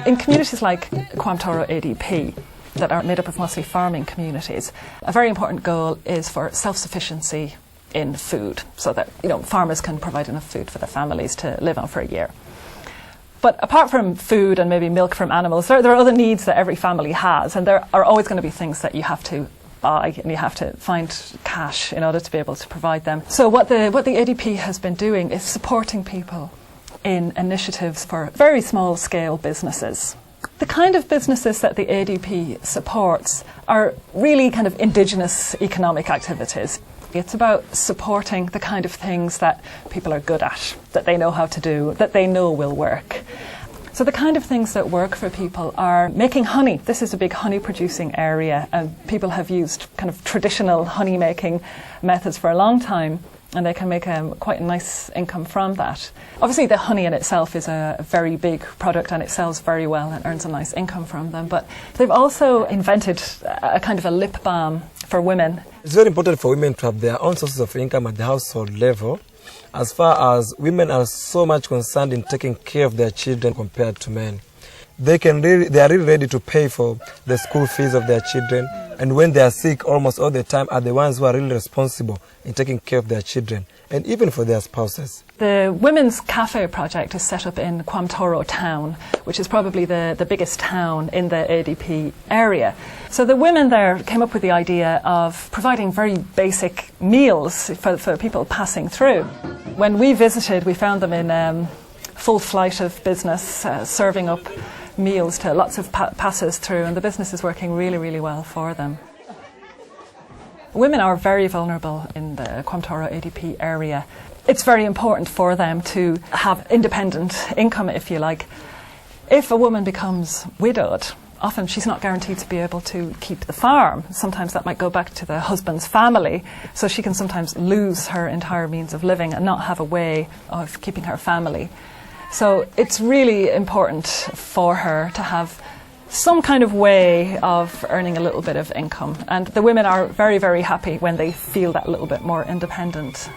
In communities like Kwamtoro ADP, that are made up of mostly farming communities, a very important goal is for self-sufficiency in food, so that farmers can provide enough food for their families to live on for a year. But apart from food and maybe milk from animals, there are other needs that every family has, and there are always going to be things that you have to buy and you have to find cash in order to be able to provide them. So what the ADP has been doing is supporting people in initiatives for very small scale businesses. The kind of businesses that the ADP supports are really kind of indigenous economic activities. It's about supporting the kind of things that people are good at, that they know how to do, that they know will work. So the kind of things that work for people are making honey. This is a big honey producing area, and people have used kind of traditional honey making methods for a long time, and they can make quite a nice income from that. Obviously the honey in itself is a very big product and it sells very well and earns a nice income from them, but they've also invented a kind of a lip balm for women. It's very important for women to have their own sources of income at the household level, as far as women are so much concerned in taking care of their children compared to men. They are really ready to pay for the school fees of their children, and when they are sick almost all the time are the ones who are really responsible in taking care of their children, and even for their spouses. The Women's Cafe project is set up in Kwamtoro town, which is probably the biggest town in the ADP area. So the women there came up with the idea of providing very basic meals for people passing through. When we visited, we found them in full flight of business, serving up meals to lots of passers through, and the business is working really, really well for them. Women are very vulnerable in the Kwamtoro ADP area. It's very important for them to have independent income, if you like. If a woman becomes widowed, often she's not guaranteed to be able to keep the farm. Sometimes that might go back to the husband's family, so she can sometimes lose her entire means of living and not have a way of keeping her family. So it's really important for her to have some kind of way of earning a little bit of income. And the women are very, very happy when they feel that little bit more independent.